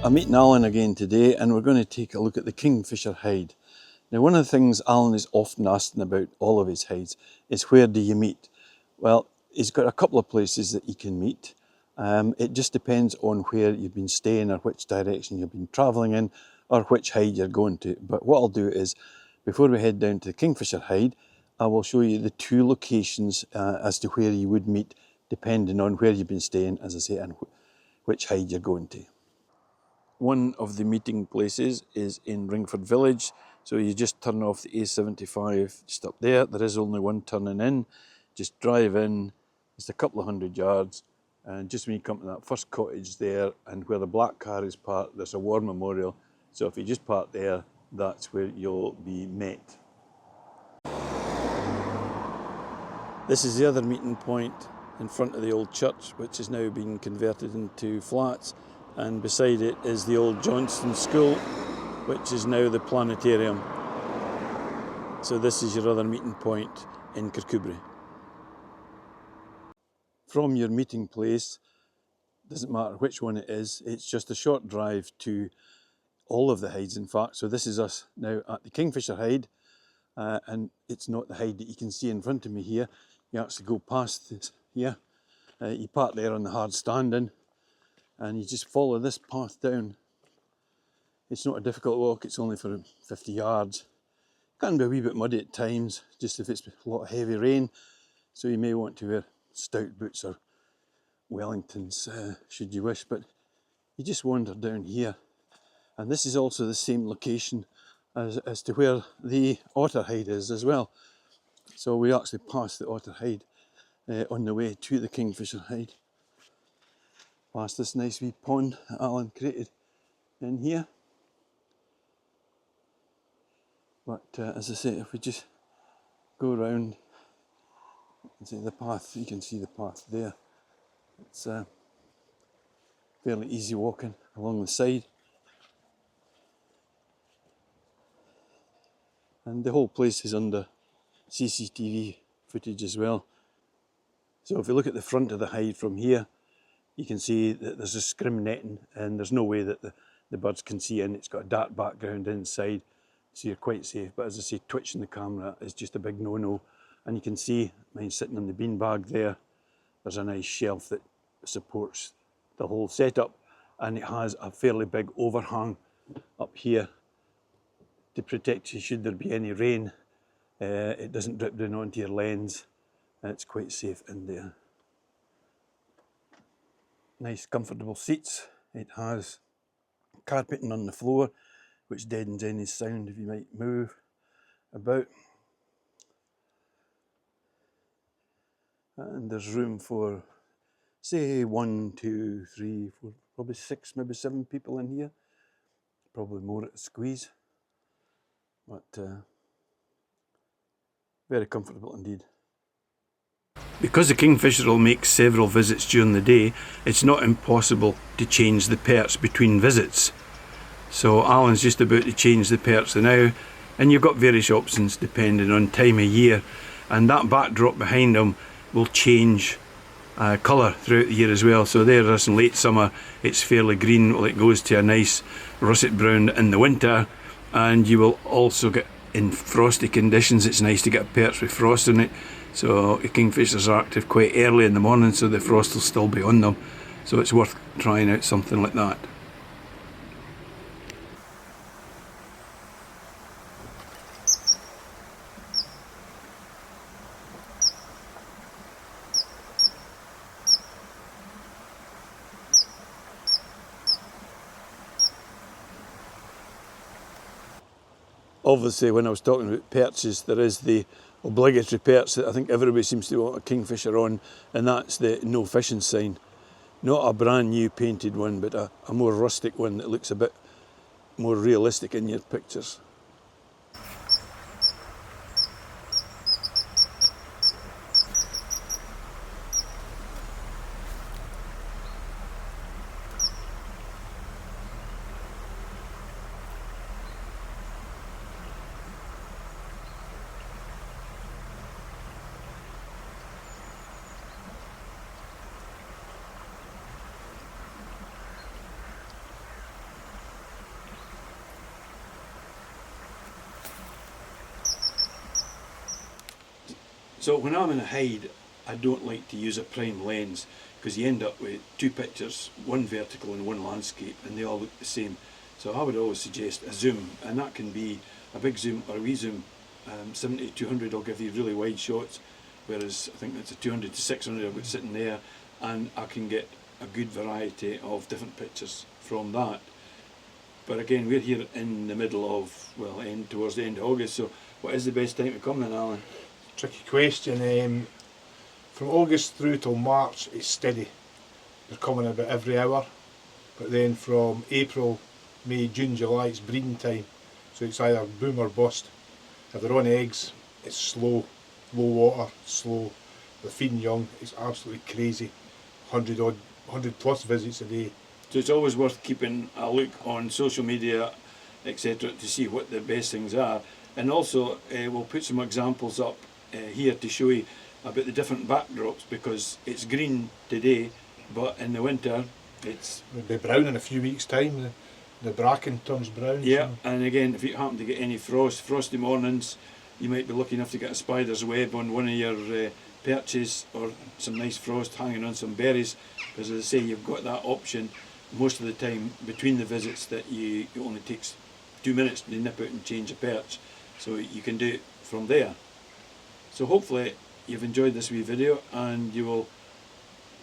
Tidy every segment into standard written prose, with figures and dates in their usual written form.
I'm meeting Alan again today, and we're going to take a look at the Kingfisher hide. Now, one of the things Alan is often asking about all of his hides is, where do you meet? Well, he's got a couple of places that you can meet. It just depends on where you've been staying or which direction you've been travelling in or which hide you're going to. But what I'll do is, before we head down to the Kingfisher hide, I will show you the two locations as to where you would meet, depending on where you've been staying, as I say, and which hide you're going to. One of the meeting places is in Ringford Village, so you just turn off the A75 just up there. There is only one turning in. Just drive in, it's a couple of 100 yards, and just when you come to that first cottage there, and where the black car is parked, there's a war memorial. So if you just park there, that's where you'll be met. This is the other meeting point in front of the old church, which is now being converted into flats. And beside it is the old Johnston School, which is now the planetarium. So this is your other meeting point in Kirkcudbright. From your meeting place, doesn't matter which one it is, it's just a short drive to all of the hides, in fact. So this is us now at the Kingfisher hide, and it's not the hide that you can see in front of me here. You actually go past this here, you park there on the hard standing, and you just follow this path down. It's not a difficult walk, it's only for 50 yards. It can be a wee bit muddy at times, just if it's a lot of heavy rain, so you may want to wear stout boots or Wellingtons, should you wish, but you just wander down here. And this is also the same location as to where the otter hide is as well. So we actually passed the otter hide on the way to the Kingfisher hide. Past this nice wee pond that Alan created in here. But as I say, if we just go around and see the path, you can see the path there. It's fairly easy walking along the side. And the whole place is under CCTV footage as well. So if you look at the front of the hide from here, you can see that there's a scrim netting, and there's no way that the birds can see in. It's got a dark background inside, so you're quite safe. But as I say, twitching the camera is just a big no-no. And you can see mine sitting on the beanbag there. There's a nice shelf that supports the whole setup, and it has a fairly big overhang up here to protect you should there be any rain. It doesn't drip down onto your lens, and it's quite safe in there. Nice comfortable seats. It has carpeting on the floor, which deadens any sound if you might move about. And there's room for, say, 1, 2, 3, 4, probably 6, maybe 7 people in here. Probably more at a squeeze. But very comfortable indeed. Because the Kingfisher will make several visits during the day, it's not impossible to change the perch between visits. So Alan's just about to change the perch now, and you've got various options depending on time of year, and that backdrop behind him will change colour throughout the year as well. So there's in late summer it's fairly green, well, it goes to a nice russet brown in the winter, and you will also get, in frosty conditions, it's nice to get a perch with frost in it. So the kingfishers are active quite early in the morning, so the frost will still be on them. So it's worth trying out something like that. Obviously, when I was talking about perches, there is the obligatory perch that I think everybody seems to want a kingfisher on, and that's the no fishing sign. Not a brand new painted one, but a more rustic one that looks a bit more realistic in your pictures. So when I'm in a hide, I don't like to use a prime lens because you end up with two pictures, one vertical and one landscape, and they all look the same. So I would always suggest a zoom, and that can be a big zoom or a wee zoom. 70 to 200 will give you really wide shots, whereas I think that's a 200 to 600 I've got sitting there, and I can get a good variety of different pictures from that. But again, we're here in the middle of, well, towards the end of August, so what is the best time to come then, Alan? Tricky question. From August through till March, it's steady. They're coming about every hour. But then from April, May, June, July, it's breeding time. So it's either boom or bust. If they're on eggs, it's slow, low water, slow. They're feeding young, it's absolutely crazy. 100 plus visits a day. So it's always worth keeping a look on social media, etc., to see what the best things are. And also, we'll put some examples up here to show you about the different backdrops, because it's green today, but in the winter it's... It'll be brown in a few weeks' time. The bracken turns brown. Yeah, so. and again, if you happen to get any frosty mornings, you might be lucky enough to get a spider's web on one of your perches, or some nice frost hanging on some berries, because as I say, you've got that option most of the time between the visits that it only takes 2 minutes to nip out and change a perch, so you can do it from there. So hopefully you've enjoyed this wee video, and you will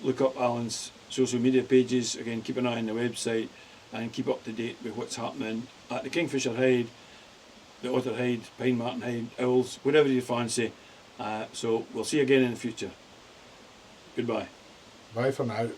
look up Alan's social media pages. Again, keep an eye on the website and keep up to date with what's happening at the Kingfisher hide, the otter hide, pine marten hide, owls, whatever you fancy. So we'll see you again in the future. Goodbye. Bye for now.